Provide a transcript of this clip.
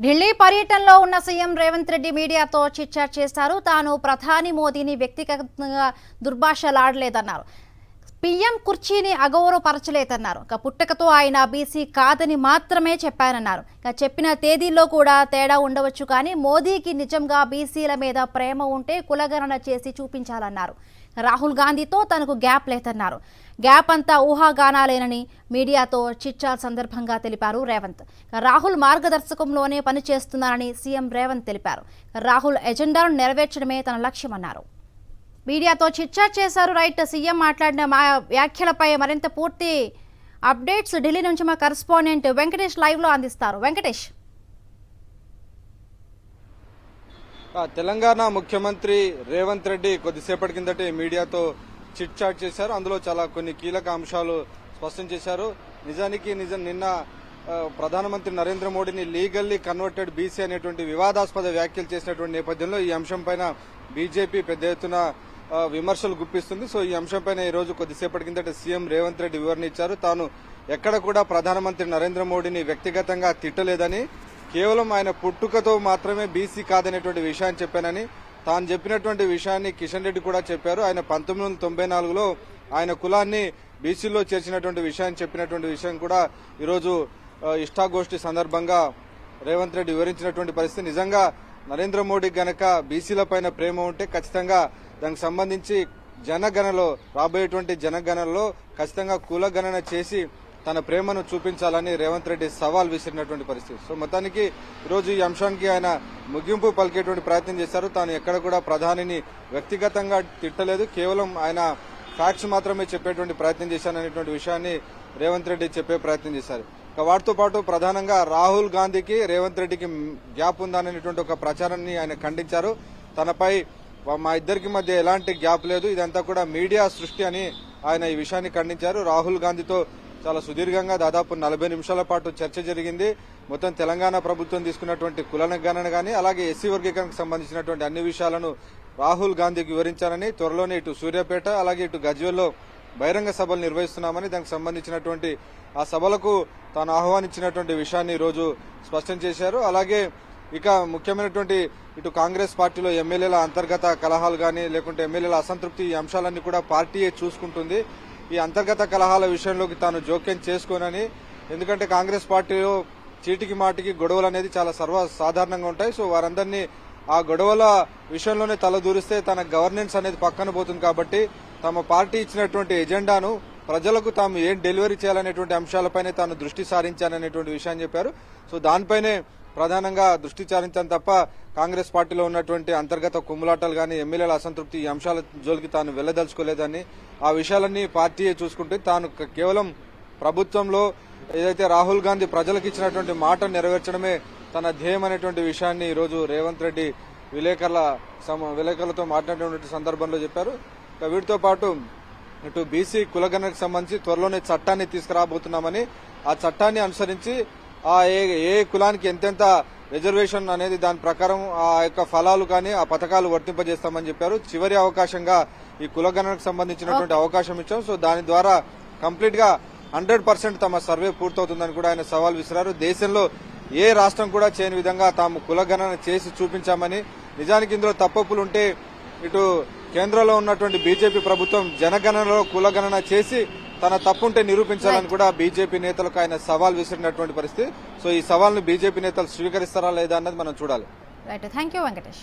ఢిల్లీ పర్యటనలో ఉన్న సీఎం రేవంత్ రెడ్డి మీడియాతో చిట్చాట్ చేశారు. తాను ప్రధాని మోదీని వ్యక్తిగతంగా దుర్భాషలాడలేదన్నారు. పీఎం కుర్చీని అగౌరవపరచలేదన్నారు. పుట్టకతో ఆయన బీసీ కాదని మాత్రమే చెప్పారన్నారు. చెప్పిన తేదీల్లో కూడా తేడా ఉండవచ్చు, కానీ మోదీకి నిజంగా బీసీల మీద ప్రేమ ఉంటే కులగణన చేసి చూపించాలన్నారు. రాహుల్ గాంధీతో తనకు గ్యాప్ లేదన్నారు. గ్యాప్ అంతా ఊహాగానాలేనని మీడియాతో చిట్చాట్ సందర్భంగా తెలిపారు రేవంత్. రాహుల్ మార్గదర్శకంలోనే పనిచేస్తున్నారని సీఎం రేవంత్ తెలిపారు. రాహుల్ ఎజెండాను నెరవేర్చడమే తన లక్ష్యమన్నారు. మీడియాతో చిట్చాట్ చేశారు. రైట్, సీఎం మాట్లాడిన మా వ్యాఖ్యలపై మరింత పూర్తి అప్డేట్స్ ఢిల్లీ నుంచి మా కరెస్పాండెంట్ వెంకటేష్ లైవ్ లో అందిస్తారు. వెంకటేష్, తెలంగాణ ముఖ్యమంత్రి రేవంత్ రెడ్డి కొద్దిసేపటి కిందటే మీడియాతో చిట్ చాట్ చేశారు. అందులో చాలా కొన్ని కీలక అంశాలు స్పష్టం చేశారు. నిన్న ప్రధానమంత్రి నరేంద్ర మోడీని లీగల్లీ కన్వర్టెడ్ బీసీ అనేటువంటి వివాదాస్పద వ్యాఖ్యలు చేసినటువంటి నేపథ్యంలో ఈ అంశం పైన బీజేపీ పెద్ద ఎత్తున విమర్శలు గుప్పిస్తుంది. సో ఈ అంశంపైన ఈ రోజు కొద్దిసేపటి కిందట సీఎం రేవంత్ రెడ్డి వివరణ ఇచ్చారు. తాను ఎక్కడ కూడా ప్రధానమంత్రి నరేంద్ర మోడీని వ్యక్తిగతంగా తిట్టలేదని, కేవలం ఆయన పుట్టుకతో మాత్రమే బీసీ కాదనేటువంటి విషయాన్ని చెప్పానని, తాను చెప్పినటువంటి విషయాన్ని కిషన్ రెడ్డి కూడా చెప్పారు. ఆయన 1994లో ఆయన కులాన్ని బీసీలో చేర్చినటువంటి విషయాన్ని చెప్పినటువంటి విషయం కూడా ఈరోజు ఇష్టాగోష్ఠి సందర్భంగా రేవంత్ రెడ్డి వివరించినటువంటి పరిస్థితి. నిజంగా నరేంద్ర మోడీ గనక బీసీల పైన ప్రేమ ఉంటే ఖచ్చితంగా దానికి సంబంధించి జనగణనలో రాబోయేటువంటి జనగణనలో ఖచ్చితంగా కులగణన చేసి తన ప్రేమను చూపించాలని రేవంత్ రెడ్డి సవాల్ విసిరినటువంటి పరిస్థితి. సో మొత్తానికి ఈరోజు ఈ అంశానికి ఆయన ముగింపు పలికేటువంటి ప్రయత్నం చేశారు. తాను ఎక్కడ కూడా ప్రధానిని వ్యక్తిగతంగా తిట్టలేదు, కేవలం ఆయన ఫ్యాక్ట్స్ మాత్రమే చెప్పేటువంటి ప్రయత్నం చేశాననేటువంటి విషయాన్ని రేవంత్ రెడ్డి చెప్పే ప్రయత్నం చేశారు. వాటితో పాటు ప్రధానంగా రాహుల్ గాంధీకి రేవంత్ రెడ్డికి గ్యాప్ ఉందనేటువంటి ఒక ప్రచారాన్ని ఆయన ఖండించారు. తనపై మా ఇద్దరికి మధ్య ఎలాంటి గ్యాప్ లేదు, ఇదంతా కూడా మీడియా సృష్టి అని ఆయన ఈ విషయాన్ని ఖండించారు. రాహుల్ గాంధీతో చాలా సుదీర్ఘంగా దాదాపు 40 నిమిషాల పాటు చర్చ జరిగింది. మొత్తం తెలంగాణ ప్రభుత్వం తీసుకున్నటువంటి కులగణన గానీ, అలాగే ఎస్సీ వర్గీకరణకు సంబంధించినటువంటి అన్ని విషయాలను రాహుల్ గాంధీకి వివరించారని, త్వరలోనే ఇటు సూర్యాపేట అలాగే ఇటు గజ్వేల్లో బహిరంగ సభలు నిర్వహిస్తున్నామని, దానికి సంబంధించినటువంటి ఆ సభలకు తాను ఆహ్వానించినటువంటి విషయాన్ని ఈరోజు స్పష్టం చేశారు. అలాగే ఇక ముఖ్యమైనటువంటి ఇటు కాంగ్రెస్ పార్టీలో ఎమ్మెల్యేల అంతర్గత కలహాలు గానీ, లేకుంటే ఎమ్మెల్యేల అసంతృప్తి, ఈ అంశాలన్నీ కూడా పార్టీయే చూసుకుంటుంది. ఈ అంతర్గత కలహాల విషయంలోకి తాను జోక్యం చేసుకోనని, ఎందుకంటే కాంగ్రెస్ పార్టీలో చీటికి మాటికి గొడవలు అనేది చాలా సర్వసాధారణంగా ఉంటాయి. సో వారందరినీ ఆ గొడవల విషయంలోనే తలదూరిస్తే తన గవర్నెన్స్ అనేది పక్కన పోతుంది. కాబట్టి తమ పార్టీ ఇచ్చినటువంటి ఎజెండాను ప్రజలకు తాము ఏం డెలివరీ చేయాలనేటువంటి అంశాలపైనే తాను దృష్టి సారించాననేటువంటి విషయాన్ని చెప్పారు. సో దానిపైనే ప్రధానంగా దృష్టి సారించాను తప్ప కాంగ్రెస్ పార్టీలో ఉన్నటువంటి అంతర్గత కుమ్ములాటలు గానీ, ఎమ్మెల్యేల అసంతృప్తి, ఈ అంశాల జోలికి తాను వెళ్లదలుచుకోలేదని, ఆ విషయాలన్నీ పార్టీయే చూసుకుంటే తాను కేవలం ప్రభుత్వంలో ఏదైతే రాహుల్ గాంధీ ప్రజలకు ఇచ్చినటువంటి మాట నెరవేర్చడమే తన ధ్యేయం అనేటువంటి విషయాన్ని ఈరోజు రేవంత్ రెడ్డి విలేకరులతో మాట్లాడినటువంటి సందర్భంలో చెప్పారు. వీటితో పాటు ఇటు బీసీ కులగణనకు సంబంధించి త్వరలోనే చట్టాన్ని తీసుకురాబోతున్నామని, ఆ చట్టాన్ని అనుసరించి ఆ ఏ కులానికి ఎంతెంత రిజర్వేషన్ అనేది దాని ప్రకారం ఆ యొక్క ఫలాలు కానీ ఆ పథకాలు వర్తింపజేస్తామని చెప్పారు. చివరి అవకాశంగా ఈ కులగణనకు సంబంధించినటువంటి అవకాశం ఇచ్చాం. సో దాని ద్వారా కంప్లీట్ గా 100% తమ సర్వే పూర్తవుతుందని కూడా ఆయన సవాల్ విసిరారు. దేశంలో ఏ రాష్ట్రం కూడా చేయని విధంగా తాము కులగణన చేసి చూపించామని, నిజానికి ఇందులో తప్పొప్పులుంటే ఇటు కేంద్రంలో ఉన్నటువంటి బీజేపీ ప్రభుత్వం జనగణనలో కులగణన చేసి తన తప్పుంటే నిరూపించాలని కూడా బీజేపీ నేతలకు ఆయన సవాల్ విసిరినటువంటి పరిస్థితి. సో ఈ సవాల్ను బీజేపీ నేతలు స్వీకరిస్తారా లేదా అన్నది మనం చూడాలి. Right, thank you Venkatesh.